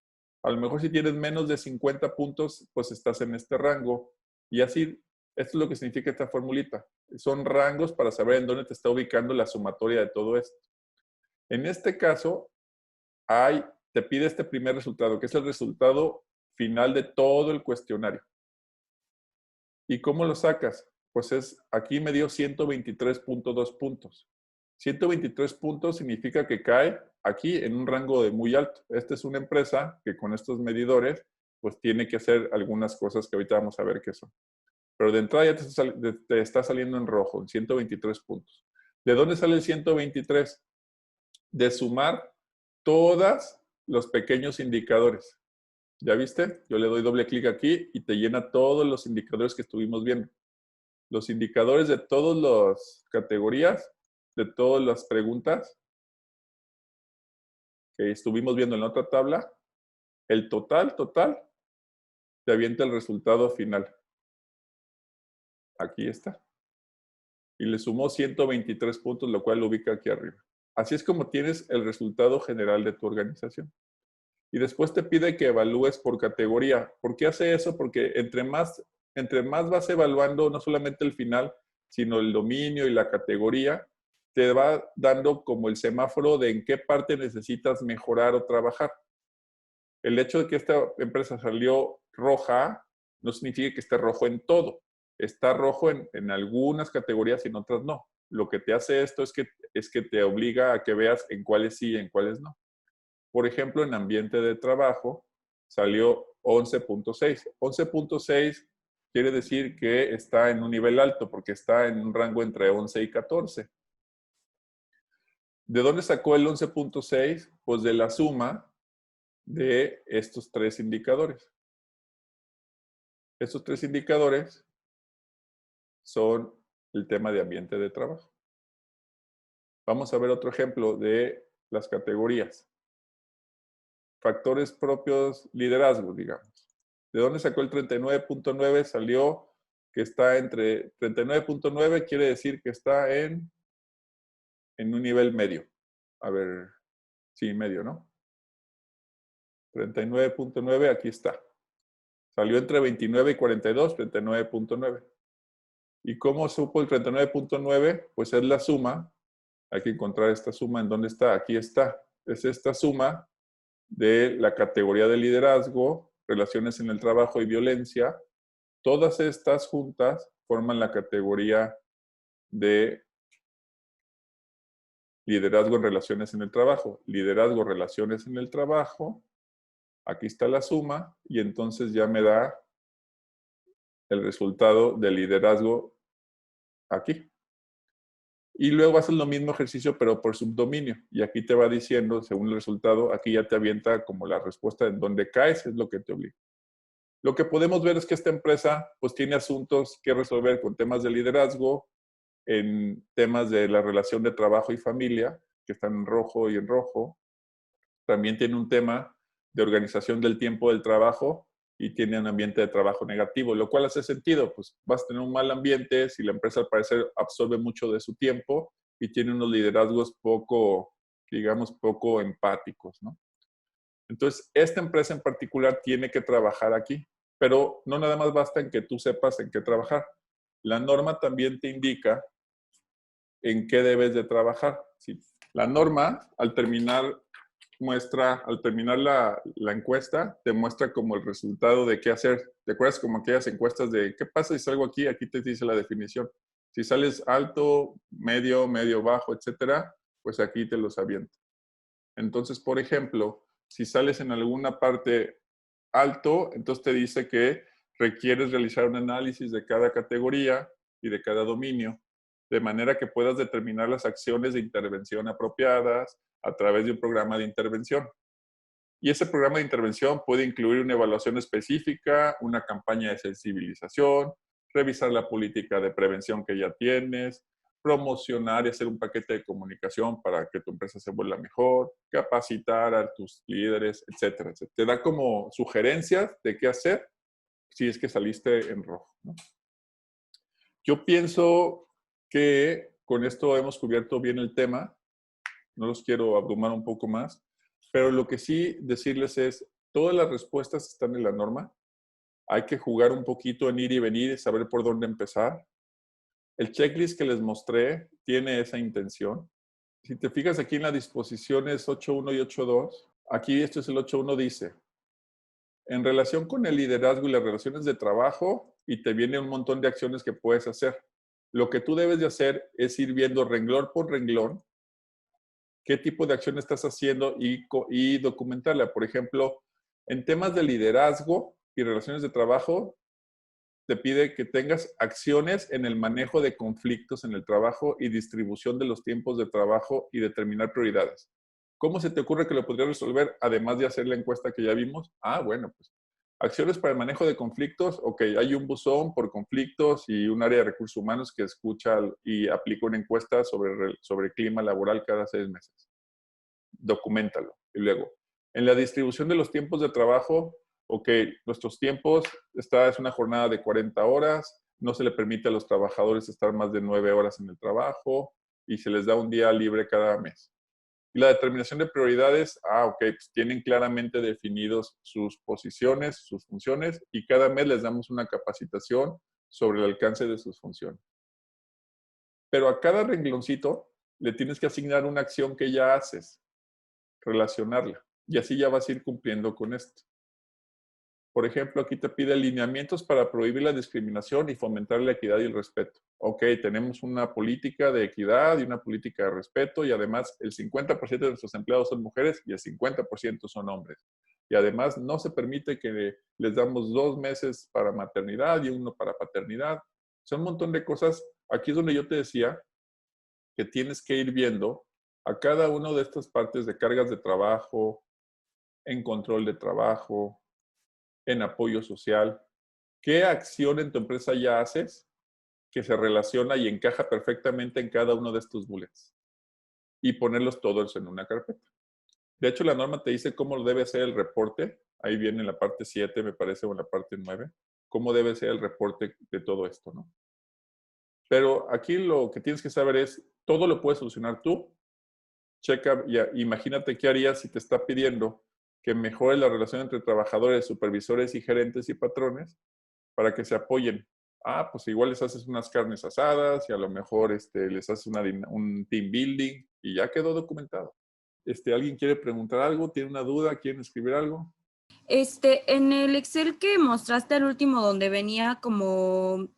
A lo mejor si tienes menos de 50 puntos, pues estás en este rango. Y así, esto es lo que significa esta formulita. Son rangos para saber en dónde te está ubicando la sumatoria de todo esto. En este caso, te pide este primer resultado, que es el resultado final de todo el cuestionario. ¿Y cómo lo sacas? Pues aquí me dio 123.2 puntos. 123 puntos significa que cae aquí en un rango de muy alto. Esta es una empresa que con estos medidores pues tiene que hacer algunas cosas que ahorita vamos a ver qué son. Pero de entrada ya te está saliendo en rojo, en 123 puntos. ¿De dónde sale el 123? De sumar todos los pequeños indicadores. ¿Ya viste? Yo le doy doble clic aquí y te llena todos los indicadores que estuvimos viendo. Los indicadores de todas las categorías, de todas las preguntas que estuvimos viendo en la otra tabla, el total, te avienta el resultado final. Aquí está. Y le sumó 123 puntos, lo cual lo ubica aquí arriba. Así es como tienes el resultado general de tu organización. Y después te pide que evalúes por categoría. ¿Por qué hace eso? Porque entre más vas evaluando no solamente el final, sino el dominio y la categoría, te va dando como el semáforo de en qué parte necesitas mejorar o trabajar. El hecho de que esta empresa salió roja no significa que esté rojo en todo. Está rojo en algunas categorías y en otras no. Lo que te hace esto es que te obliga a que veas en cuáles sí y en cuáles no. Por ejemplo, en ambiente de trabajo salió 11.6. 11.6 quiere decir que está en un nivel alto porque está en un rango entre 11 y 14. ¿De dónde sacó el 11.6? Pues de la suma de estos tres indicadores. Estos tres indicadores son el tema de ambiente de trabajo. Vamos a ver otro ejemplo de las categorías. Factores propios, liderazgo, digamos. ¿De dónde sacó el 39.9? Salió que está entre 39.9, quiere decir que está en un nivel medio. A ver, sí, medio, ¿no? 39.9, aquí está. Salió entre 29 y 42, 39.9. ¿Y cómo supo el 39.9? Pues es la suma. Hay que encontrar esta suma. ¿En dónde está? Aquí está. Es esta suma de la categoría de liderazgo, relaciones en el trabajo y violencia. Todas estas juntas forman la categoría de liderazgo en relaciones en el trabajo. Liderazgo, relaciones en el trabajo. Aquí está la suma y entonces ya me da el resultado del liderazgo aquí. Y luego haces lo mismo ejercicio, pero por subdominio. Y aquí te va diciendo, según el resultado, aquí ya te avienta como la respuesta en dónde caes, es lo que te obliga. Lo que podemos ver es que esta empresa pues tiene asuntos que resolver con temas de liderazgo, en temas de la relación de trabajo y familia, que están en rojo y en rojo. También tiene un tema de organización del tiempo del trabajo y tiene un ambiente de trabajo negativo, lo cual hace sentido, pues vas a tener un mal ambiente si la empresa al parecer absorbe mucho de su tiempo y tiene unos liderazgos poco, digamos, poco empáticos, ¿no? Entonces, esta empresa en particular tiene que trabajar aquí, pero no nada más basta en que tú sepas en qué trabajar. La norma también te indica en qué debes de trabajar. ¿Sí? La norma, al terminar la encuesta, te muestra como el resultado de qué hacer. ¿Te acuerdas como aquellas encuestas de qué pasa si salgo aquí? Aquí te dice la definición. Si sales alto, medio, medio bajo, etcétera, pues aquí te los aviento. Entonces, por ejemplo, si sales en alguna parte alto, entonces te dice que requieres realizar un análisis de cada categoría y de cada dominio, de manera que puedas determinar las acciones de intervención apropiadas a través de un programa de intervención. Y ese programa de intervención puede incluir una evaluación específica, una campaña de sensibilización, revisar la política de prevención que ya tienes, promocionar y hacer un paquete de comunicación para que tu empresa se vuelva mejor, capacitar a tus líderes, etcétera, etcétera. Te da como sugerencias de qué hacer si es que saliste en rojo, ¿no? Yo pienso que con esto hemos cubierto bien el tema. No los quiero abrumar un poco más, pero lo que sí decirles es, todas las respuestas están en la norma. Hay que jugar un poquito en ir y venir y saber por dónde empezar. El checklist que les mostré tiene esa intención. Si te fijas aquí en las disposiciones 8.1 y 8.2, aquí esto es el 8.1, dice, en relación con el liderazgo y las relaciones de trabajo, y te viene un montón de acciones que puedes hacer. Lo que tú debes de hacer es ir viendo renglón por renglón qué tipo de acción estás haciendo y documentarla. Por ejemplo, en temas de liderazgo y relaciones de trabajo, te pide que tengas acciones en el manejo de conflictos en el trabajo y distribución de los tiempos de trabajo y determinar prioridades. ¿Cómo se te ocurre que lo podrías resolver además de hacer la encuesta que ya vimos? Ah, bueno, pues acciones para el manejo de conflictos. Ok, hay un buzón por conflictos y un área de recursos humanos que escucha y aplica una encuesta sobre clima laboral cada 6 meses. Documéntalo. Y luego, en la distribución de los tiempos de trabajo, ok, nuestros tiempos, esta es una jornada de 40 horas, no se le permite a los trabajadores estar más de 9 horas en el trabajo y se les da un día libre cada mes. Y la determinación de prioridades, ok, pues tienen claramente definidos sus posiciones, sus funciones y cada mes les damos una capacitación sobre el alcance de sus funciones. Pero a cada rengloncito le tienes que asignar una acción que ya haces, relacionarla. Y así ya vas a ir cumpliendo con esto. Por ejemplo, aquí te pide lineamientos para prohibir la discriminación y fomentar la equidad y el respeto. Ok, tenemos una política de equidad y una política de respeto y además el 50% de nuestros empleados son mujeres y el 50% son hombres. Y además no se permite que les damos 2 meses para maternidad y 1 para paternidad. Son un montón de cosas. Aquí es donde yo te decía que tienes que ir viendo a cada una de estas partes de cargas de trabajo, en control de trabajo, en apoyo social. ¿Qué acción en tu empresa ya haces que se relaciona y encaja perfectamente en cada uno de estos bullets? Y ponerlos todos en una carpeta. De hecho, la norma te dice cómo debe ser el reporte. Ahí viene en la parte 7, me parece, o en la parte 9. Cómo debe ser el reporte de todo esto, ¿no? Pero aquí lo que tienes que saber es, todo lo puedes solucionar tú. Checa, imagínate qué harías si te está pidiendo que mejore la relación entre trabajadores, supervisores y gerentes y patrones para que se apoyen. Ah, pues igual les haces unas carnes asadas y a lo mejor les haces un team building y ya quedó documentado. ¿Alguien quiere preguntar algo? ¿Tiene una duda? ¿Quieren escribir algo? En el Excel que mostraste al último, donde venía como,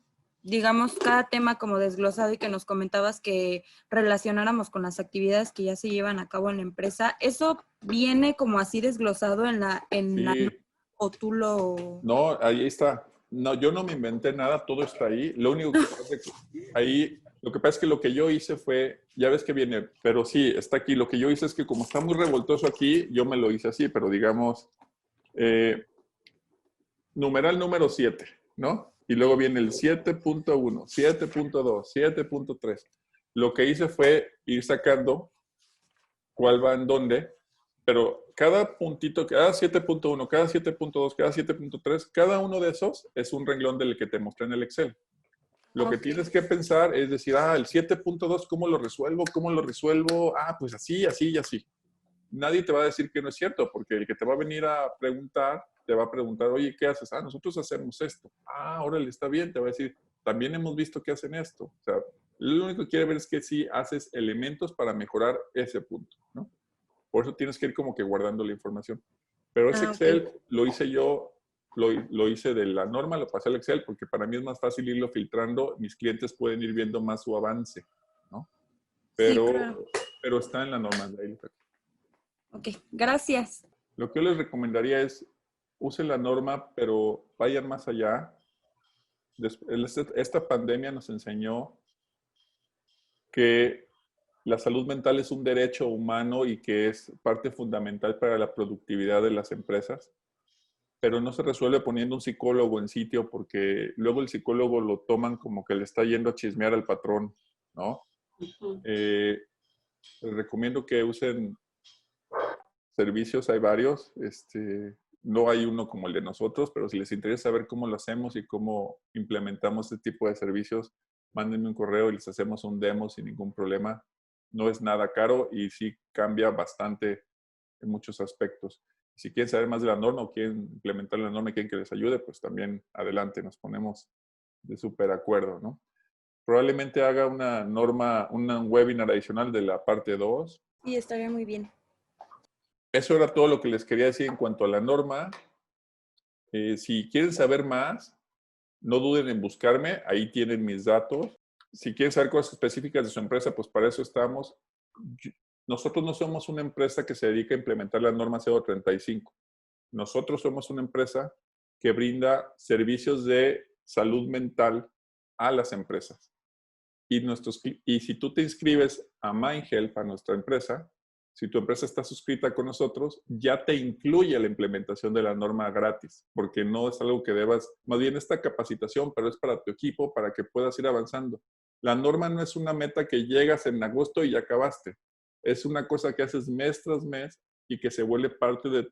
digamos, cada tema como desglosado y que nos comentabas que relacionáramos con las actividades que ya se llevan a cabo en la empresa, ¿eso viene como así desglosado en la Sí. o tú lo...? No, ahí está. No, yo no me inventé nada, todo está ahí. Lo único que pasa es que ahí, lo que pasa es que lo que yo hice fue, ya ves que viene, pero sí, está aquí. Lo que yo hice es que como está muy revoltoso aquí, yo me lo hice así, pero digamos, numeral número 7, ¿no? Y luego viene el 7.1, 7.2, 7.3. Lo que hice fue ir sacando cuál va en dónde, pero cada puntito, cada 7.1, cada 7.2, cada 7.3, cada uno de esos es un renglón del que te mostré en el Excel. Lo que tienes que pensar es decir, el 7.2, ¿cómo lo resuelvo? ¿Cómo lo resuelvo? Pues así, así y así. Nadie te va a decir que no es cierto, porque el que te va a venir a preguntar, te va a preguntar, oye, ¿qué haces? Nosotros hacemos esto. Órale, está bien, te va a decir, también hemos visto que hacen esto. O sea, lo único que quiere ver es que sí haces elementos para mejorar ese punto, ¿no? Por eso tienes que ir como que guardando la información. Pero ese Excel lo hice yo, lo hice de la norma, lo pasé al Excel, porque para mí es más fácil irlo filtrando. Mis clientes pueden ir viendo más su avance, ¿no? Pero, Sí, claro. pero está en la norma. De ahí. Ok, gracias. Lo que yo les recomendaría es, usen la norma, pero vayan más allá. Esta pandemia nos enseñó que la salud mental es un derecho humano y que es parte fundamental para la productividad de las empresas, pero no se resuelve poniendo un psicólogo en sitio porque luego el psicólogo lo toman como que le está yendo a chismear al patrón, ¿no? Les recomiendo que usen servicios, hay varios, no hay uno como el de nosotros, pero si les interesa saber cómo lo hacemos y cómo implementamos este tipo de servicios, mándenme un correo y les hacemos un demo sin ningún problema. No es nada caro y sí cambia bastante en muchos aspectos. Si quieren saber más de la norma o quieren implementar la norma y quieren que les ayude, pues también adelante, nos ponemos de súper acuerdo, ¿no? Probablemente haga una norma, un webinar adicional de la parte 2. Sí, estaría muy bien. Eso era todo lo que les quería decir en cuanto a la norma. Si quieren saber más, no duden en buscarme, ahí tienen mis datos. Si quieren saber cosas específicas de su empresa, pues para eso estamos. Nosotros no somos una empresa que se dedica a implementar la norma 035. Nosotros somos una empresa que brinda servicios de salud mental a las empresas. Y si tú te inscribes a MindHelp, a nuestra empresa, si tu empresa está suscrita con nosotros, ya te incluye la implementación de la norma gratis, porque no es algo que debas, más bien esta capacitación, pero es para tu equipo, para que puedas ir avanzando. La norma no es una meta que llegas en agosto y ya acabaste. Es una cosa que haces mes tras mes y que se vuelve parte de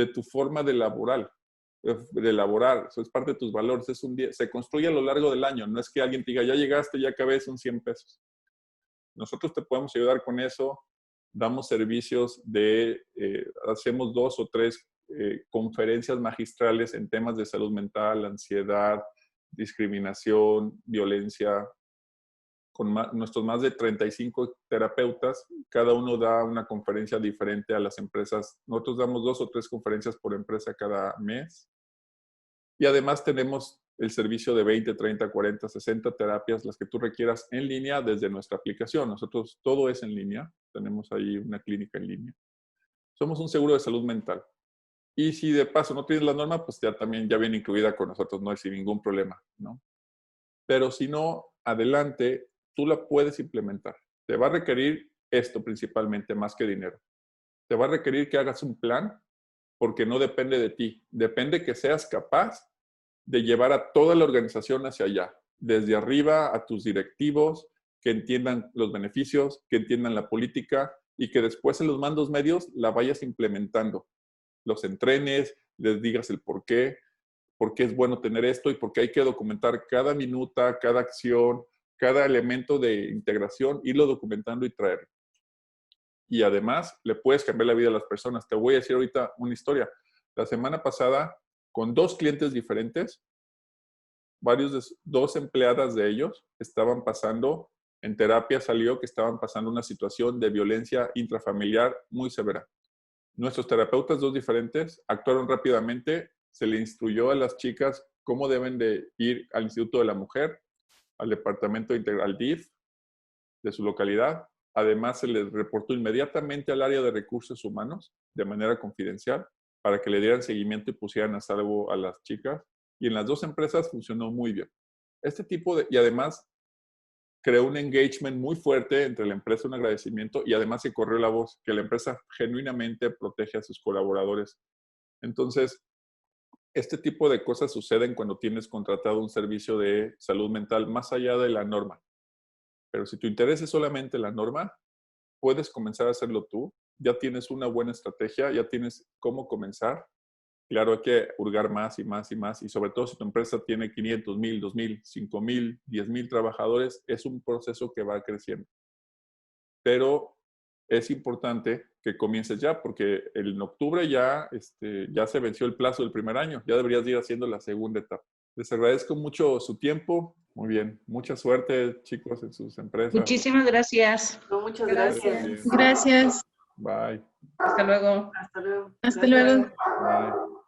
tu forma de elaborar, eso es parte de tus valores, es un día, se construye a lo largo del año, no es que alguien te diga, ya llegaste, ya acabé, son 100 pesos. Nosotros te podemos ayudar con eso, damos servicios hacemos 2 o 3 conferencias magistrales en temas de salud mental, ansiedad, discriminación, violencia con nuestros más de 35 terapeutas, cada uno da una conferencia diferente a las empresas. Nosotros damos 2 o 3 conferencias por empresa cada mes. Y además tenemos el servicio de 20, 30, 40, 60 terapias, las que tú requieras en línea desde nuestra aplicación. Nosotros todo es en línea. Tenemos ahí una clínica en línea. Somos un seguro de salud mental. Y si de paso no tienes la norma, pues ya también ya viene incluida con nosotros, no hay sin ningún problema, ¿no? Pero si no, adelante, tú la puedes implementar. Te va a requerir esto principalmente, más que dinero. Te va a requerir que hagas un plan, porque no depende de ti. Depende que seas capaz de llevar a toda la organización hacia allá, desde arriba a tus directivos, que entiendan los beneficios, que entiendan la política y que después en los mandos medios la vayas implementando. Los entrenes, les digas el por qué es bueno tener esto y por qué hay que documentar cada minuta, cada acción, cada elemento de integración, irlo documentando y traerlo. Y además, le puedes cambiar la vida a las personas. Te voy a decir ahorita una historia. La semana pasada, con 2 clientes diferentes, 2 empleadas de ellos estaban pasando, en terapia salió que estaban pasando una situación de violencia intrafamiliar muy severa. Nuestros terapeutas, 2 diferentes, actuaron rápidamente, se le instruyó a las chicas cómo deben de ir al Instituto de la Mujer, al Departamento Integral DIF de su localidad. Además, se les reportó inmediatamente al área de recursos humanos de manera confidencial para que le dieran seguimiento y pusieran a salvo a las chicas. Y en las 2 empresas funcionó muy bien. Y además creó un engagement muy fuerte entre la empresa, un agradecimiento, y además se corrió la voz que la empresa genuinamente protege a sus colaboradores. Entonces, este tipo de cosas suceden cuando tienes contratado un servicio de salud mental más allá de la norma. Pero si tu interés es solamente la norma, puedes comenzar a hacerlo tú. Ya tienes una buena estrategia, ya tienes cómo comenzar. Claro, hay que hurgar más y más y más. Y sobre todo si tu empresa tiene 500, 1000, 2000, 5000, 10,000 trabajadores, es un proceso que va creciendo. Pero es importante que comiences ya, porque en octubre ya se venció el plazo del primer año. Ya deberías ir haciendo la segunda etapa. Les agradezco mucho su tiempo. Muy bien. Mucha suerte, chicos, en sus empresas. Muchísimas gracias. No, muchas gracias. Gracias. Bye. Hasta luego. Hasta luego. Hasta luego. Bye.